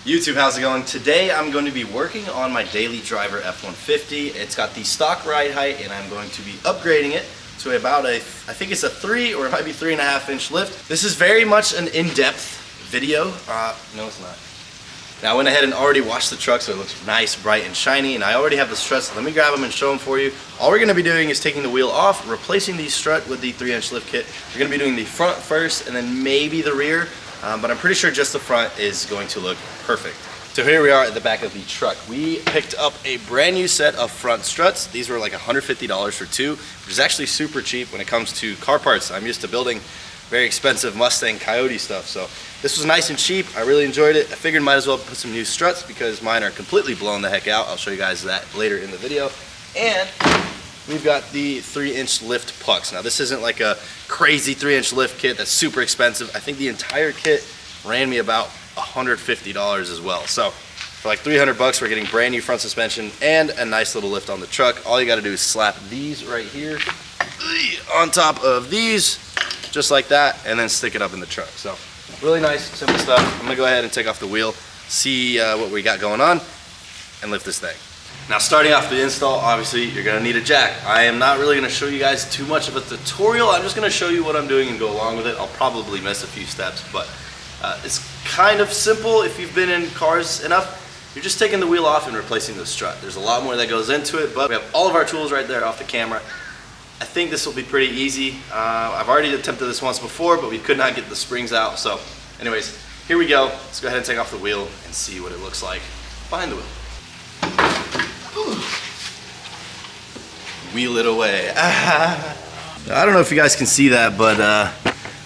YouTube, how's it going? Today I'm going to be working on my daily driver F-150. It's got the stock ride height and I'm going to be upgrading it to about I think it's a 3 or it might be 3.5 inch lift. This is very much an in-depth video. No it's not. Now I went ahead and already washed the truck so it looks nice, bright and shiny, and I already have the struts, so let me grab them and show them for you. All we're going to be doing is taking the wheel off, replacing the strut with the 3-inch lift kit. We're going to be doing the front first and then maybe the rear. But I'm pretty sure just the front is going to look perfect. So here we are at the back of the truck. We picked up a brand new set of front struts. These were like $150 for 2, which is actually super cheap when it comes to car parts. I'm used to building very expensive Mustang Coyote stuff, so this was nice and cheap. I really enjoyed it. I figured might as well put some new struts because mine are completely blown the heck out. I'll show you guys that later in the video. And we've got the 3-inch lift pucks. Now this isn't like a crazy 3-inch lift kit that's super expensive. I think the entire kit ran me about $150 as well. So for like 300 bucks, we're getting brand new front suspension and a nice little lift on the truck. All you gotta do is slap these right here on top of these, just like that, and then stick it up in the truck. So really nice, simple stuff. I'm gonna go ahead and take off the wheel, see what we got going on, and lift this thing. Now starting off the install, obviously you're gonna need a jack. I am not really gonna show you guys too much of a tutorial. I'm just gonna show you what I'm doing and go along with it. I'll probably miss a few steps, but it's kind of simple if you've been in cars enough. You're just taking the wheel off and replacing the strut. There's a lot more that goes into it, but we have all of our tools right there off the camera. I think this will be pretty easy. I've already attempted this once before, but we could not get the springs out. So anyways, here we go. Let's go ahead and take off the wheel and see what it looks like behind the wheel. Wheel it away. I don't know if you guys can see that, but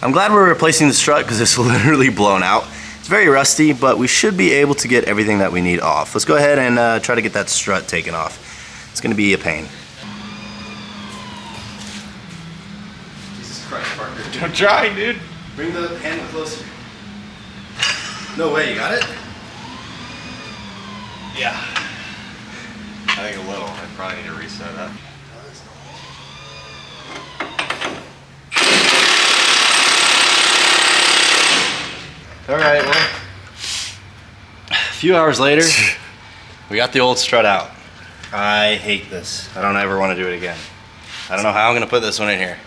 I'm glad we're replacing the strut because it's literally blown out. It's very rusty, but we should be able to get everything that we need off. Let's go ahead and try to get that strut taken off. It's gonna be a pain. Jesus Christ, Parker. I'm trying, dude. Bring the handle closer. No way, you got it? Yeah. I think a little. I probably need to reset that. All right, well, a few hours later, we got the old strut out. I hate this. I don't ever want to do it again. I don't know how I'm gonna put this one in here.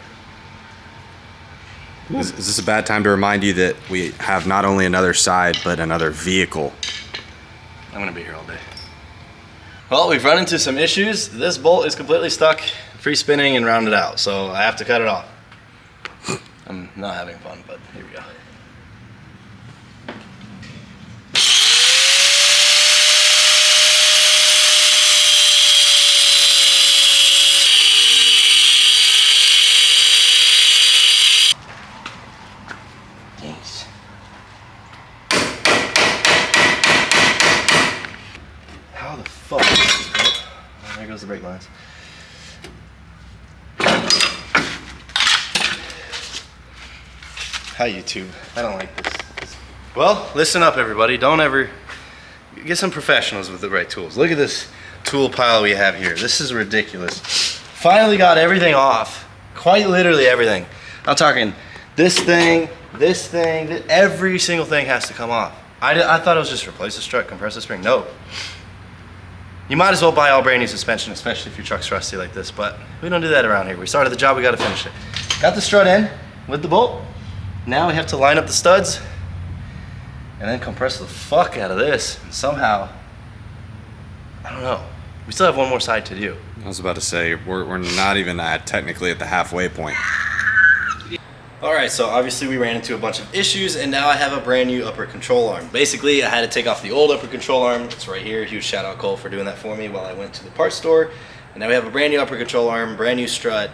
Is this a bad time to remind you that we have not only another side, but another vehicle? I'm gonna be here all day. Well, we've run into some issues. This bolt is completely stuck, free spinning and rounded out, so I have to cut it off. I'm not having fun, but here we go. Thanks. How the fuck is this bolt? Oh, there goes the brake lines. Hi YouTube, I don't like this. Well, listen up everybody, don't ever, get some professionals with the right tools. Look at this tool pile we have here. This is ridiculous. Finally got everything off, quite literally everything. I'm talking this thing, every single thing has to come off. I thought it was just replace the strut, compress the spring. No. You might as well buy all brand new suspension, especially if your truck's rusty like this, but we don't do that around here. We started the job, we gotta finish it. Got the strut in with the bolt. Now we have to line up the studs and then compress the fuck out of this. And somehow, I don't know. We still have one more side to do. I was about to say, we're not even technically at the halfway point. All right, so obviously we ran into a bunch of issues and now I have a brand new upper control arm. Basically, I had to take off the old upper control arm. It's right here. Huge shout out Cole for doing that for me while I went to the parts store. And now we have a brand new upper control arm, brand new strut.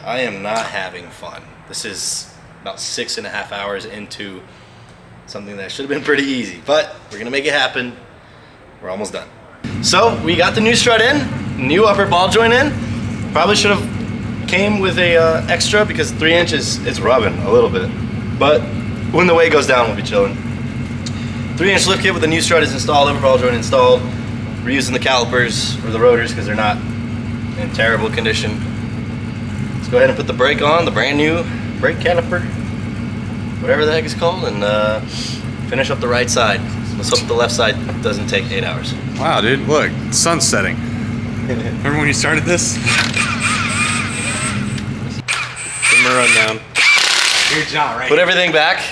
I am not having fun. This is about 6.5 hours into something that should have been pretty easy, but we're gonna make it happen. We're almost done. So we got the new strut in, new upper ball joint in. Probably should have came with a extra because 3 inches is rubbing a little bit, but when the weight goes down, we'll be chilling. 3-inch lift kit with the new strut is installed, upper ball joint installed. We're using the calipers or the rotors because they're not in terrible condition. Let's go ahead and put the brake on, the brand new brake caliper, whatever the heck it's called, and Finish up the right side. Let's hope the left side doesn't take 8 hours. Wow, dude, look, sun's setting. Remember when you started this? Give him a rundown. Good job, right? Put everything back.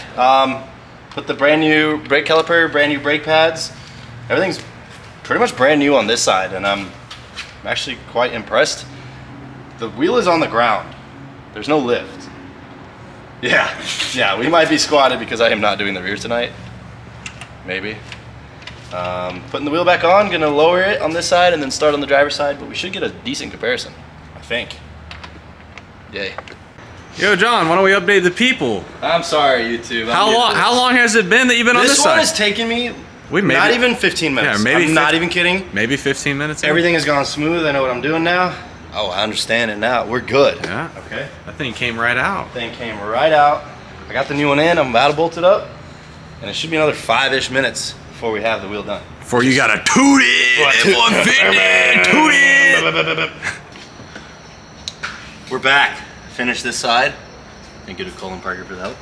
Put the brand new brake caliper, brand new brake pads. Everything's pretty much brand new on this side, and I'm actually quite impressed. The wheel is on the ground. There's no lift. Yeah, we might be squatted because I am not doing the rear tonight. Maybe. Putting the wheel back on, gonna lower it on this side and then start on the driver's side, but we should get a decent comparison, I think. Yay. Yo, John, why don't we update the people? I'm sorry, YouTube. How long has it been that you've been on this This side? one has taken me not even 15 minutes. Yeah, maybe I'm not even kidding. Maybe 15 minutes. Everything has gone smooth. I know what I'm doing now. Oh, I understand it now. We're good. Yeah. Okay. That thing came right out. Thing came right out. I got the new one in. I'm about to bolt it up. And it should be another 5-ish minutes before we have the wheel done. Before you gotta toot it. 150, toot it. We're back. Finish this side. Thank you to Colin Parker for the help.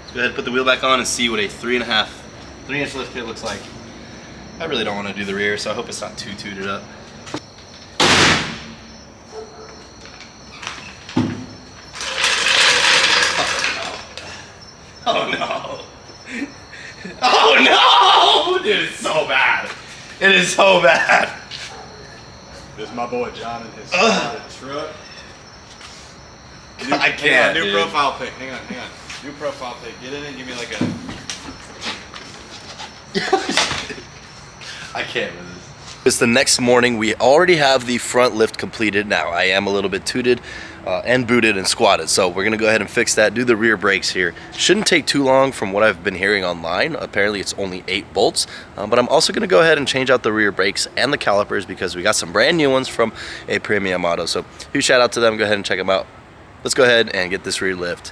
Let's go ahead and put the wheel back on and see what a 3.5-inch lift kit looks like. I really don't want to do the rear, so I hope it's not too tooted up. Oh no! Oh no! Dude, it's so bad. It is so bad. This is my boy John and his truck. I can't. New dude. profile pic. Hang on. New profile pic. Get in and give me like a. I can't with this. It's the next morning. We already have the front lift completed. Now I am a little bit tooted and booted and squatted, so we're gonna go ahead and fix that. Do the rear brakes here. Shouldn't take too long from what I've been hearing online. Apparently it's only 8 bolts, but I'm also gonna go ahead and change out the rear brakes and the calipers because we got some brand new ones from a Premium Auto. So huge shout out to them. Go ahead and check them out. Let's go ahead and get this rear lift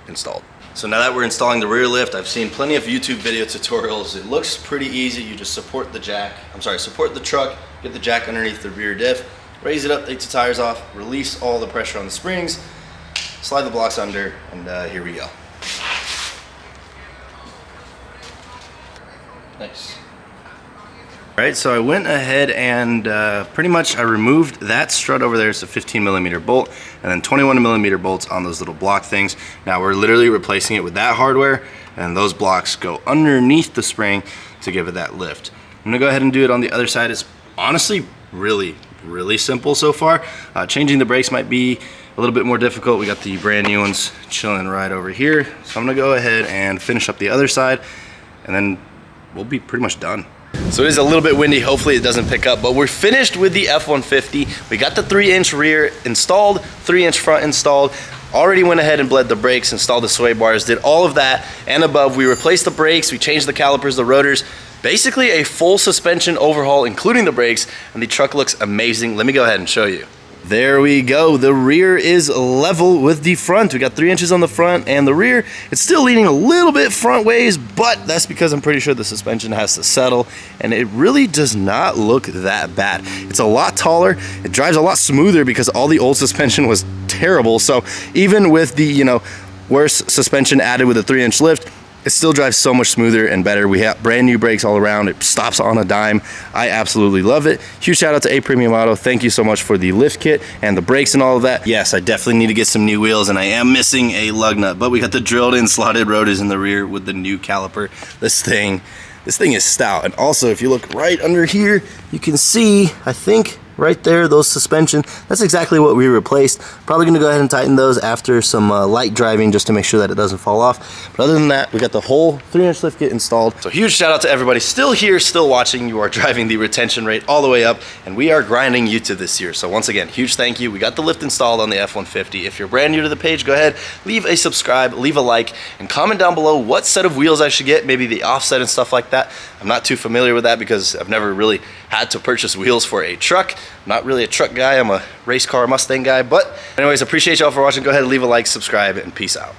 installed. So now that we're installing the rear lift, I've seen plenty of YouTube video tutorials. It looks pretty easy. You just support the truck, get the jack underneath the rear diff, raise it up, take the tires off, release all the pressure on the springs, slide the blocks under, and here we go. Nice. All right, so I went ahead and pretty much I removed that strut over there. It's a 15mm bolt, and then 21mm bolts on those little block things. Now we're literally replacing it with that hardware, and those blocks go underneath the spring to give it that lift. I'm gonna go ahead and do it on the other side. It's honestly really simple so far. Changing the brakes might be a little bit more difficult. We got the brand new ones chilling right over here. So I'm gonna go ahead and finish up the other side, and then we'll be pretty much done. So it is a little bit windy, hopefully it doesn't pick up, but we're finished with the F-150. We got the 3-inch rear installed, 3-inch front installed, already went ahead and bled the brakes, installed the sway bars, did all of that and above. We replaced the brakes, we changed the calipers, the rotors, basically a full suspension overhaul, including the brakes, and the truck looks amazing. Let me go ahead and show you. There we go. The rear is level with the front. We got 3 inches on the front and the rear. It's still leaning a little bit front ways, but that's because I'm pretty sure the suspension has to settle, and it really does not look that bad. It's a lot taller. It drives a lot smoother because all the old suspension was terrible. So even with the, worse suspension added with a 3-inch lift, it still drives so much smoother and better. We have brand new brakes all around. It stops on a dime. I absolutely love it. Huge shout out to A Premium Auto. Thank you so much for the lift kit and the brakes and all of that. Yes, I definitely need to get some new wheels, and I am missing a lug nut, but we got the drilled in slotted rotors in the rear with the new caliper. This thing is stout. And also, if you look right under here, you can see, I think, right there, those suspension, that's exactly what we replaced. Probably gonna go ahead and tighten those after some light driving just to make sure that it doesn't fall off. But other than that, we got the whole 3-inch lift kit installed. So huge shout out to everybody still here, still watching. You are driving the retention rate all the way up, and we are grinding YouTube this year. So once again, huge thank you. We got the lift installed on the F-150. If you're brand new to the page, go ahead, leave a subscribe, leave a like, and comment down below what set of wheels I should get, maybe the offset and stuff like that. I'm not too familiar with that because I've never really had to purchase wheels for a truck. I'm not really a truck guy, I'm a race car Mustang guy. But anyways, appreciate y'all for watching. Go ahead and leave a like, subscribe, and peace out.